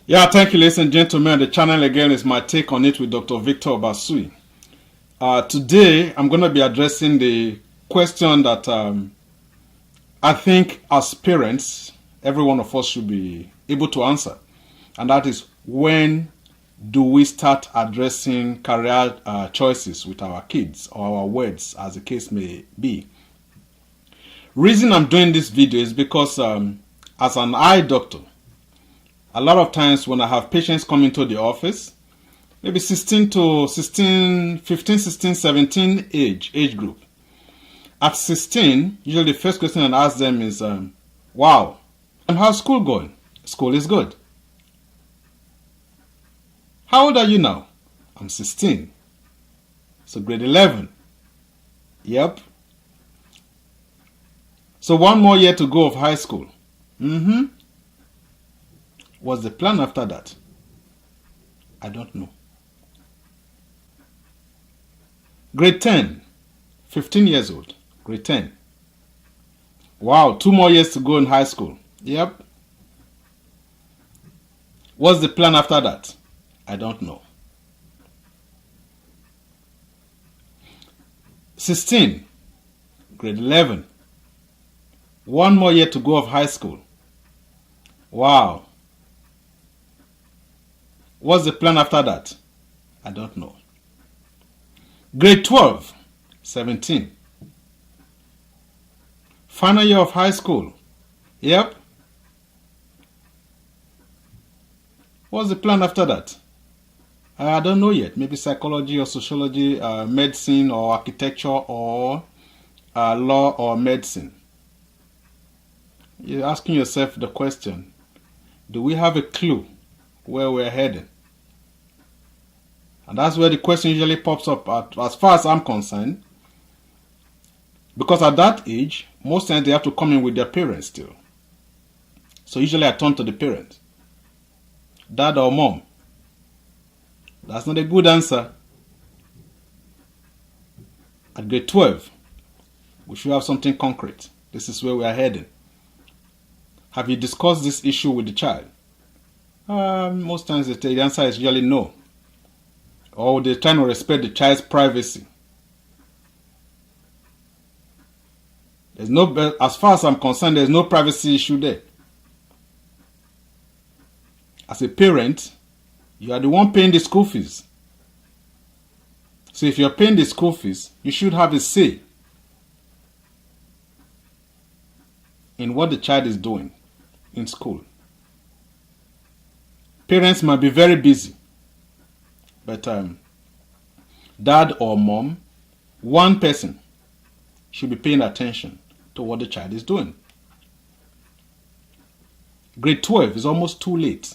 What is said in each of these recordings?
Yeah, thank you, ladies and gentlemen. The channel again is my take on it with Dr. Victor Obasuyi. Today, I'm going to be addressing the question that I think as parents, every one of us should be able to answer. And that is, when do we start addressing career choices with our kids or our words, as the case may be? Reason I'm doing this video is because as an eye doctor, a lot of times when I have patients come into the office, maybe 15, 16, 17 age group. At 16, usually the first question I ask them is, wow, and how's school going? School is good. How old are you now? I'm 16. So grade 11. Yep. So one more year to go of high school. What's the plan after that? I don't know. Grade 10, 15 years old, grade 10. Wow, 2 more years to go in high school. Yep. What's the plan after that? I don't know. 16, grade 11. 1 more year to go of high school. Wow. What's the plan after that? I don't know. Grade 12, 17. Final year of high school. Yep. What's the plan after that? I don't know yet. Maybe psychology or sociology, medicine or architecture or law or medicine. You're asking yourself the question, do we have a clue where we're heading? And that's where the question usually pops up as far as I'm concerned. Because at that age, most times they have to come in with their parents still. So usually I turn to the parent. Dad or mom. That's not a good answer. At grade 12, we should have something concrete. This is where we are heading. Have you discussed this issue with the child? Most times the answer is usually no. Or they're trying to respect the child's privacy. There's no, as far as I'm concerned, there's no privacy issue there. As a parent, you are the one paying the school fees. So if you're paying the school fees, you should have a say in what the child is doing in school. Parents might be very busy, but dad or mom, one person should be paying attention to what the child is doing. Grade 12 is almost too late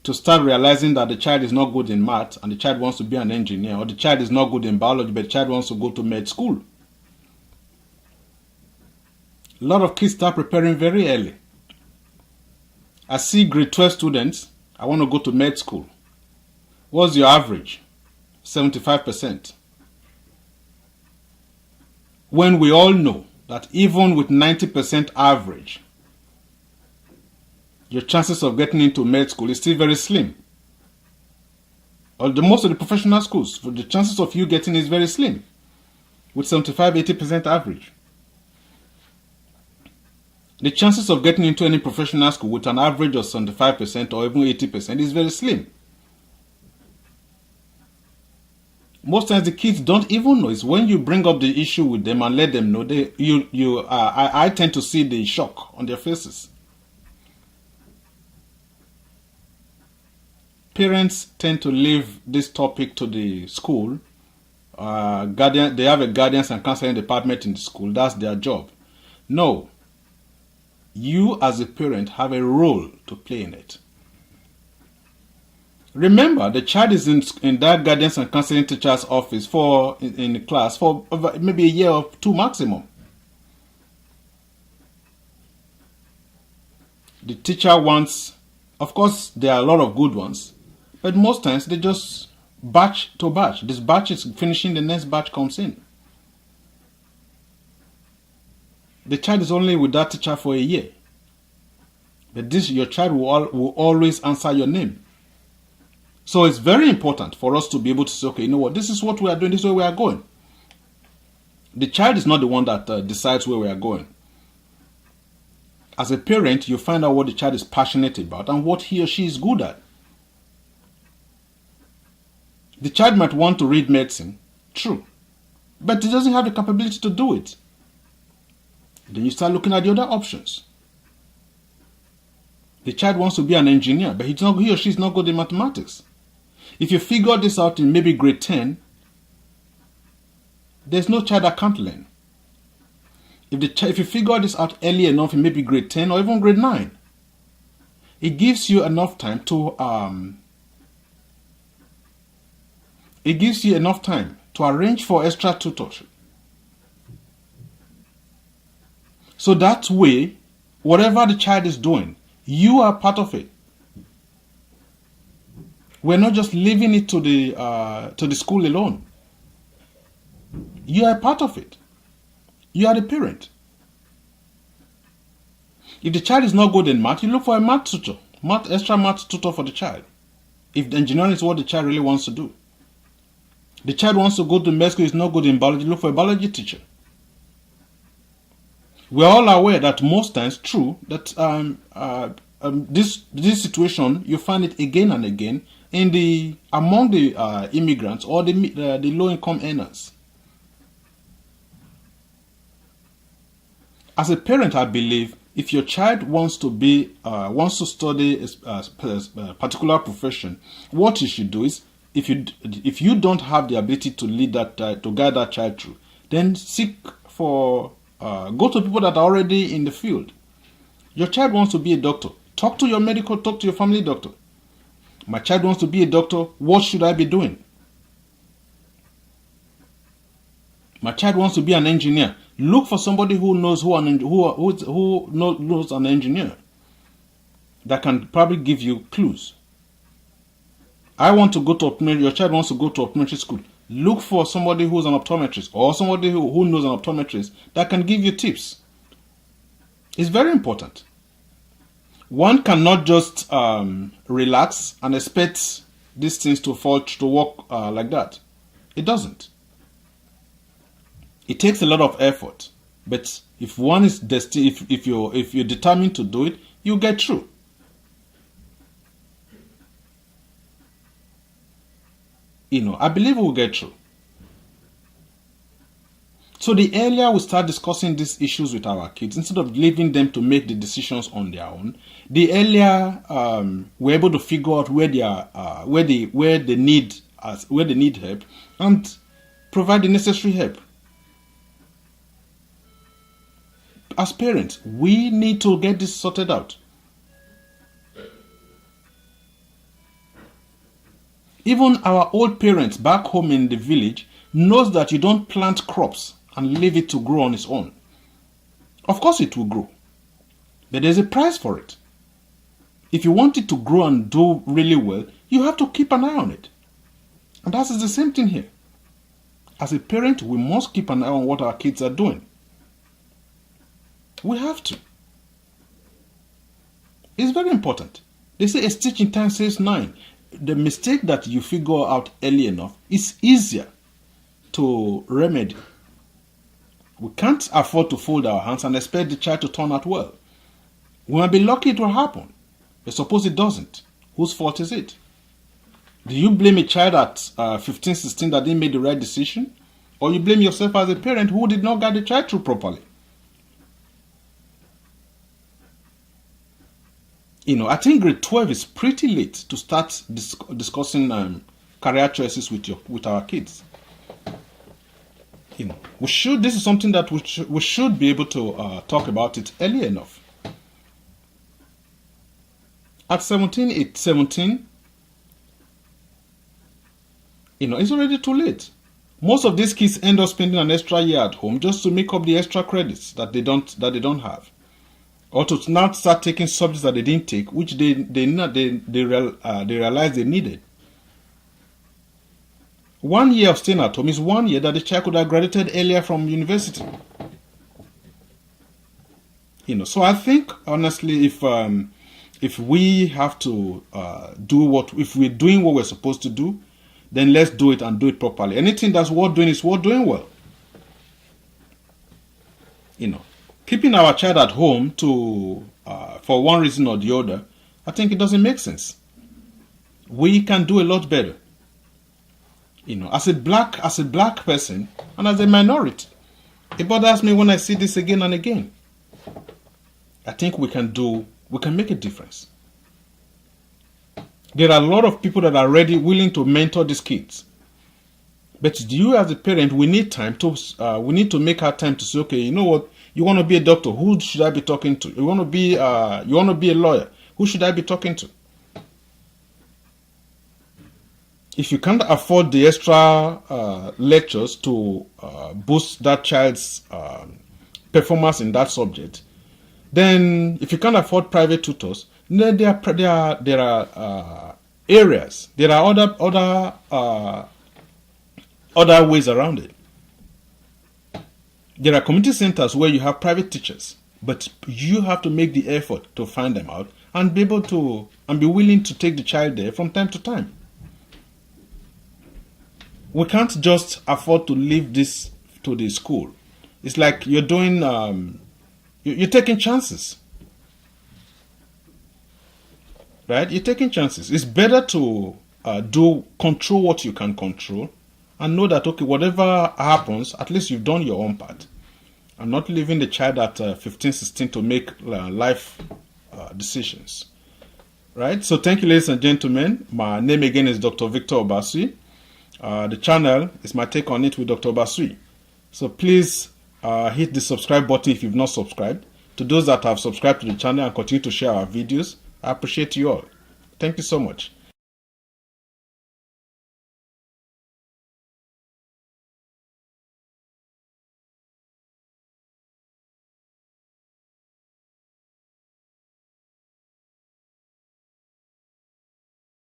to start realizing that the child is not good in math and the child wants to be an engineer, or the child is not good in biology but the child wants to go to med school. A lot of kids start preparing very early. I see grade 12 students, I want to go to med school. What's your average? 75%. When we all know that even with 90% average, your chances of getting into med school is still very slim. Or most of the professional schools, the chances of you getting is very slim, with 75-80% average. The chances of getting into any professional school with an average of 75% or even 80% is very slim. Most times the kids don't even know. It's when you bring up the issue with them and let them know, I tend to see the shock on their faces. Parents tend to leave this topic to the school. They have a guidance and counseling department in the school. That's their job. No. You as a parent have a role to play in it. Remember, the child is in that guidance and counseling teacher's office in the class for maybe a year or two maximum. The teacher wants, of course, there are a lot of good ones, but most times they just batch to batch. This batch is finishing, the next batch comes in. The child is only with that teacher for a year. But this, your child will always answer your name. So it's very important for us to be able to say, okay, you know what, this is what we are doing, this is where we are going. The child is not the one that decides where we are going. As a parent, you find out what the child is passionate about and what he or she is good at. The child might want to read medicine, true, but he doesn't have the capability to do it. Then you start looking at the other options. The child wants to be an engineer, but he or she is not good in mathematics. If you figure this out in maybe grade 10, there's no child that can't learn. If you figure this out early enough in maybe grade 10 or even grade 9, it gives you enough time to arrange for extra tutorship. So that way, whatever the child is doing, you are part of it. We're not just leaving it to the school alone. You are a part of it. You are the parent. If the child is not good in math, you look for a math tutor, extra math tutor for the child. If the engineering is what the child really wants to do. The child wants to go to med school, is not good in biology, look for a biology teacher. We're all aware that most times, true, that this situation, you find it again and again among the immigrants or the low-income earners. As a parent, I believe if your child wants to study a particular profession, what you should do is, if you don't have the ability to lead to guide that child through, then go to people that are already in the field. Your child wants to be a doctor. Talk to your family doctor. My child wants to be a doctor. What should I be doing? My child wants to be an engineer. Look for somebody who knows knows an engineer that can probably give you clues. Your child wants to go to optometry school. Look for somebody who's an optometrist or somebody who knows an optometrist that can give you tips. It's very important. One cannot just relax and expect these things to work like that. It doesn't. It takes a lot of effort, but if one is destined, if you're determined to do it, you get through. I believe we'll get through. So the earlier we start discussing these issues with our kids, instead of leaving them to make the decisions on their own, the earlier we're able to figure out where they need help and provide the necessary help. As parents, we need to get this sorted out. Even our old parents back home in the village knows that you don't plant crops and leave it to grow on its own. Of course it will grow, but there's a price for it. If you want it to grow and do really well, you have to keep an eye on it. And that is the same thing here. As a parent, we must keep an eye on what our kids are doing. We have to. It's very important. They say a stitch in time saves 9. The mistake that you figure out early enough is easier to remedy. We can't afford to fold our hands and expect the child to turn out well. We might be lucky it will happen, but suppose it doesn't. Whose fault is it? Do you blame a child at 15, 16 that didn't make the right decision? Or you blame yourself as a parent who did not guide the child through properly? I think grade 12 is pretty late to start discussing career choices with our kids. This is something that we should be able to talk about it early enough. At 17, it's already too late. Most of these kids end up spending an extra year at home just to make up the extra credits that they don't have. Or to now start taking subjects that they didn't take, which they realized they needed. 1 year of staying at home is 1 year that the child could have graduated earlier from university. So I think, honestly, if if we have to if we're doing what we're supposed to do, then let's do it and do it properly. Anything that's worth doing is worth doing well. Keeping our child at home for one reason or the other, I think it doesn't make sense. We can do a lot better. As a black person and as a minority, it bothers me when I see this again and again. I think we can make a difference. There are a lot of people that are ready, willing to mentor these kids. But you as a parent, we need to make our time to say, okay, you know what? You want to be a doctor, who should I be talking to? You want to be a lawyer, who should I be talking to? If you can't afford the extra lectures to boost that child's performance in that subject, then if you can't afford private tutors, then there are areas, there are other ways around it. There are community centers where you have private teachers, but you have to make the effort to find them out and be willing to take the child there from time to time. We can't just afford to leave this to the school. It's like you're doing, you're taking chances. Right? You're taking chances. It's better to control what you can control and know that, okay, whatever happens, at least you've done your own part. I'm not leaving the child at 15, 16 to make life decisions. Right? So thank you, ladies and gentlemen. My name again is Dr. Victor Obasuyi. The channel is My Take on It with Dr. Obasuyi. So please hit the subscribe button if you've not subscribed. To those that have subscribed to the channel and continue to share our videos, I appreciate you all. Thank you so much.